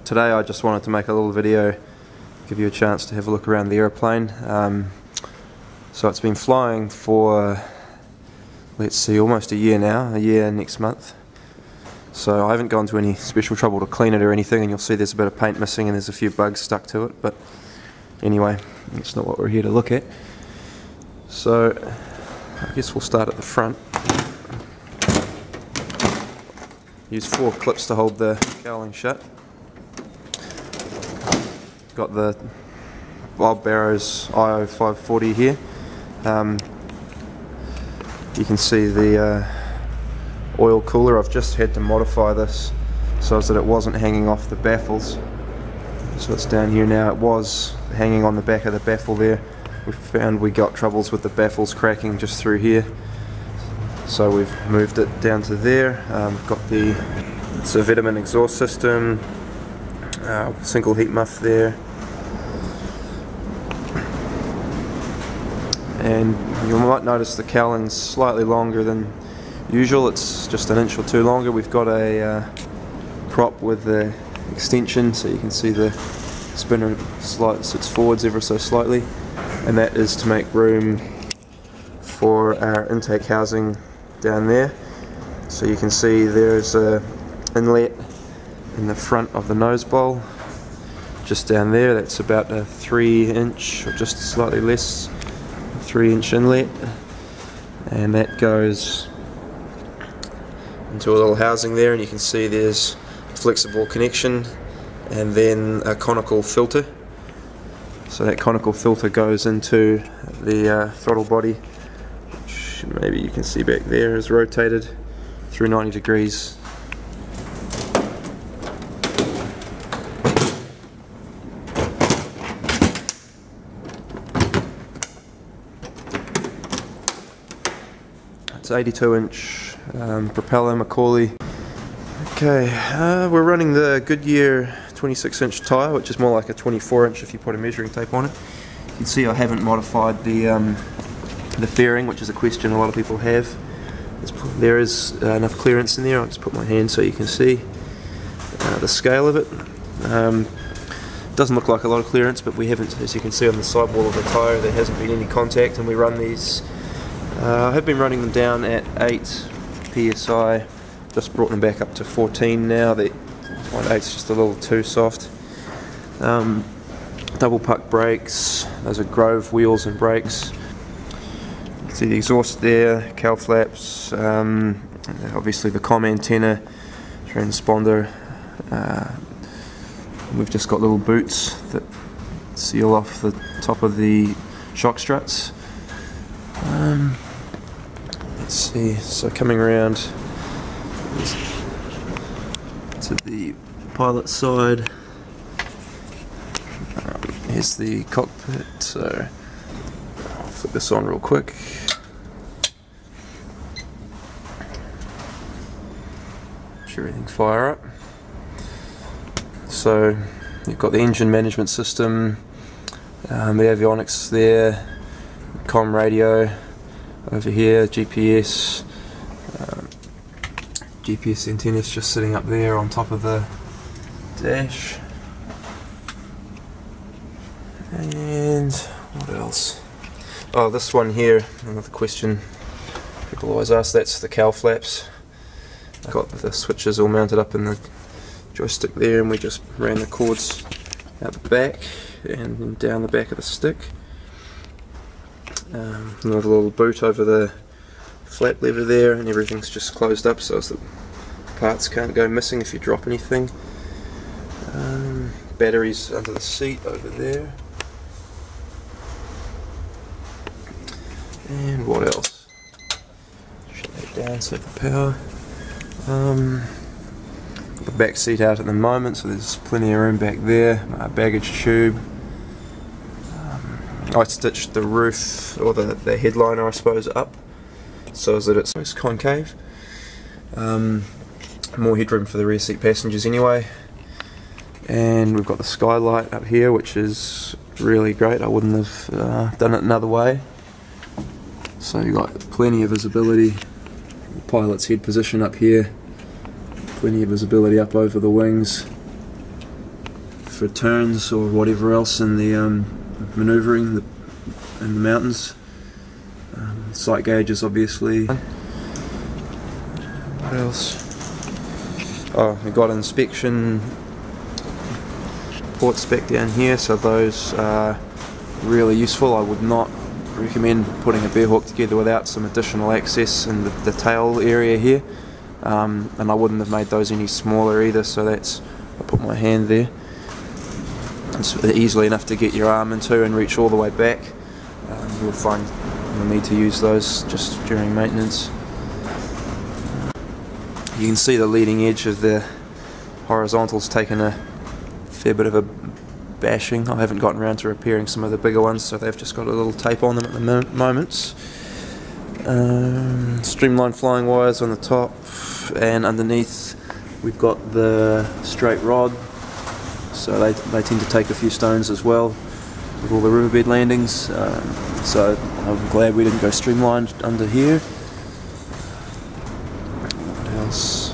Today I just wanted to make a little video, give you a chance to have a look around the aeroplane. So it's been flying for, let's see, almost a year now, a year next month. So I haven't gone to any special trouble to clean it or anything, and you'll see there's a bit of paint missing and there's a few bugs stuck to it, but anyway, that's not what we're here to look at. So I guess we'll start at the front. Use 4 clips to hold the cowling shut. Got the Bob Barrow's IO 540 here. You can see the oil cooler. I've just had to modify this so that it wasn't hanging off the baffles. So it's down here now. It was hanging on the back of the baffle there. We found we got troubles with the baffles cracking just through here. So we've moved it down to there. Got it's a Vitamin exhaust system, single heat muff there, and you might notice the cowling's slightly longer than usual. It's just an inch or two longer. We've got a prop with the extension, so you can see the spinner sits forwards ever so slightly, and that is to make room for our intake housing down there. So you can see there's a inlet in the front of the nose bowl just down there. That's about a 3-inch or just slightly less, 3-inch inlet, and that goes into a little housing there, and you can see there's a flexible connection and then a conical filter. So that conical filter goes into the throttle body, which maybe you can see back there is rotated through 90 degrees. It's 82-inch propeller Macaulay. Okay, we're running the Goodyear 26-inch tyre, which is more like a 24-inch if you put a measuring tape on it. You can see I haven't modified the fairing, which is a question a lot of people have. There is enough clearance in there. I'll just put my hand so you can see the scale of it. Doesn't look like a lot of clearance, but we haven't, as you can see on the sidewall of the tyre, there hasn't been any contact, and we run these. I have been running them down at 8 psi, just brought them back up to 14 now. The 1.8's just a little too soft. Double puck brakes, those are Grove wheels and brakes. You can see the exhaust there, cowl flaps, obviously the comm antenna, transponder. We've just got little boots that seal off the top of the shock struts. Let's see, so coming around to the pilot side, here's the cockpit. So I'll flip this on real quick. Make everything fire up. So you've got the engine management system, the avionics there, comm radio over here, GPS. GPS antenna's just sitting up there on top of the dash. And what else? Oh, this one here, another question people always ask, that's the cowl flaps. I've got the switches all mounted up in the joystick there, and we just ran the cords out the back and down the back of the stick. Another little boot over the flap lever there, and everything's just closed up so the parts can't go missing if you drop anything. Batteries under the seat over there. And what else? Shut that down, set the power. The back seat out at the moment, so there's plenty of room back there. Baggage tube. I stitched the roof, or the headliner I suppose, up so that it's concave. More headroom for the rear seat passengers anyway. And we've got the skylight up here, which is really great. I wouldn't have done it another way. So you've got plenty of visibility. The pilot's head position up here. Plenty of visibility up over the wings. for turns or whatever else in the manoeuvring in the mountains. Sight gauges, obviously. What else? Oh, we got inspection port spec down here, so those are really useful. I would not recommend putting a Bearhawk together without some additional access in the tail area here, and I wouldn't have made those any smaller either, so that's, I put my hand there. It's easily enough to get your arm into and reach all the way back. You'll find you'll need to use those just during maintenance. You can see the leading edge of the horizontals taken a fair bit of a bashing. I haven't gotten around to repairing some of the bigger ones, so they've just got a little tape on them at the moment. Streamlined flying wires on the top, and underneath we've got the straight rod, so they tend to take a few stones as well with all the riverbed landings, so I'm glad we didn't go streamlined under here. What else?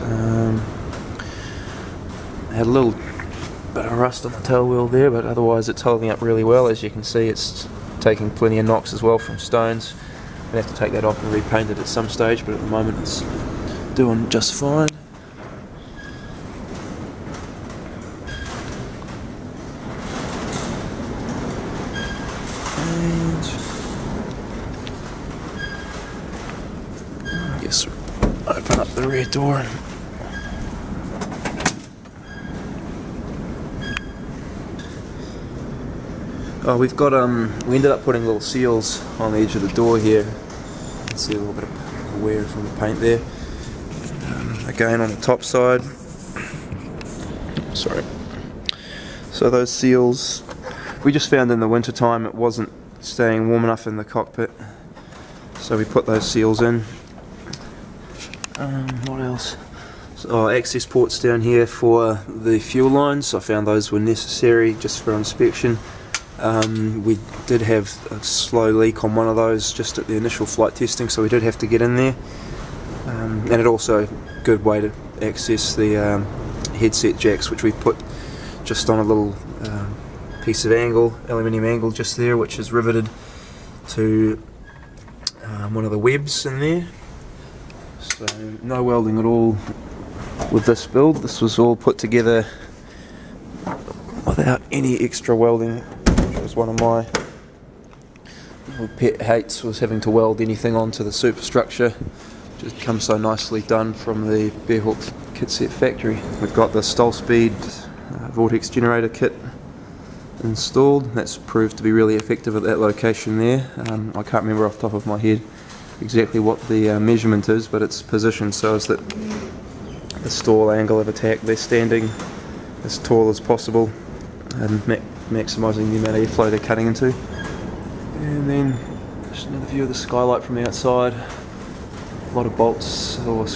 Had a little bit of rust on the tail wheel there, but otherwise it's holding up really well. As you can see, it's taking plenty of knocks as well from stones. We'll have to take that off and repaint it at some stage, but at the moment it's doing just fine. And I guess open up the rear door. Oh, we've got we ended up putting little seals on the edge of the door here. You can see a little bit of wear from the paint there. Again on the top side. Sorry. So those seals, we just found in the winter time it wasn't staying warm enough in the cockpit, so we put those seals in. What else? So, access ports down here for the fuel lines. I found those were necessary just for inspection. We did have a slow leak on one of those just at the initial flight testing, so we did have to get in there. And it also a good way to access the headset jacks, which we've put just on a little piece of aluminium angle just there, which is riveted to one of the webs in there. So no welding at all with this build. This was all put together without any extra welding, which was one of my pet hates, was having to weld anything onto the superstructure. Just comes so nicely done from the Bearhawk kit set factory. We've got the Stolspeed vortex generator kit installed. That's proved to be really effective at that location there. I can't remember off the top of my head exactly what the measurement is, but it's positioned so as that the stall angle of attack, they're standing as tall as possible and maximising the amount of airflow they're cutting into. And then just another view of the skylight from the outside. A lot of bolts or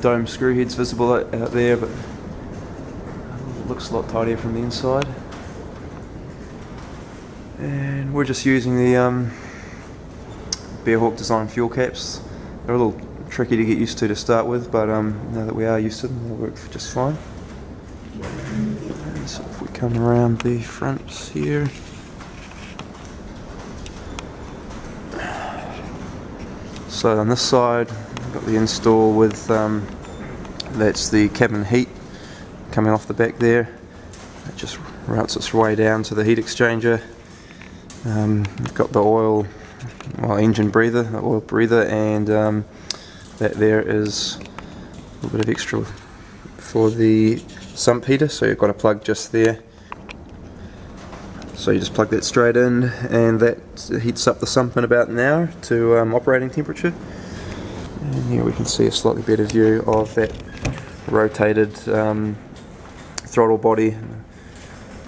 dome screw heads visible out there, but it looks a lot tidier from the inside. And we're just using the Bearhawk design fuel caps. They're a little tricky to get used to start with, but now that we are used to them, they'll work just fine. And so if we come around the front here, so on this side we've got the install with that's the cabin heat coming off the back there. It just routes its way down to the heat exchanger. We've got the engine breather, the oil breather, and that there is a little bit of extra for the sump heater, so you've got a plug just there. So you just plug that straight in, and that heats up the sump in about an hour to operating temperature. And here we can see a slightly better view of that rotated throttle body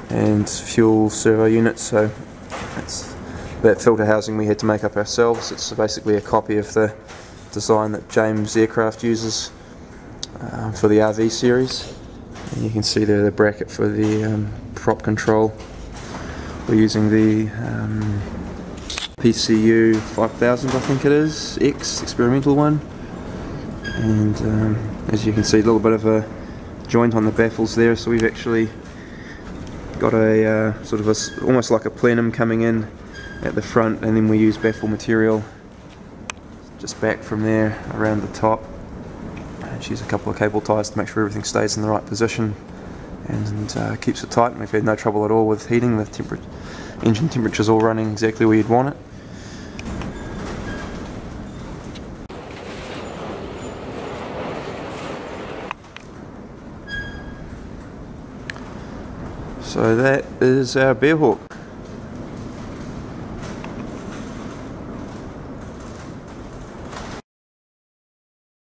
and fuel servo unit. So that's that filter housing we had to make up ourselves. It's basically a copy of the design that James Aircraft uses for the RV series. And you can see there the bracket for the prop control. We're using the PCU 5000, I think it is, X experimental one. And as you can see, a little bit of a joint on the baffles there, so we've actually got a sort of almost like a plenum coming in at the front, and then we use baffle material just back from there around the top. And use a couple of cable ties to make sure everything stays in the right position and keeps it tight. We've had no trouble at all with heating. The engine temperature's all running exactly where you'd want it. So that is our Bearhawk.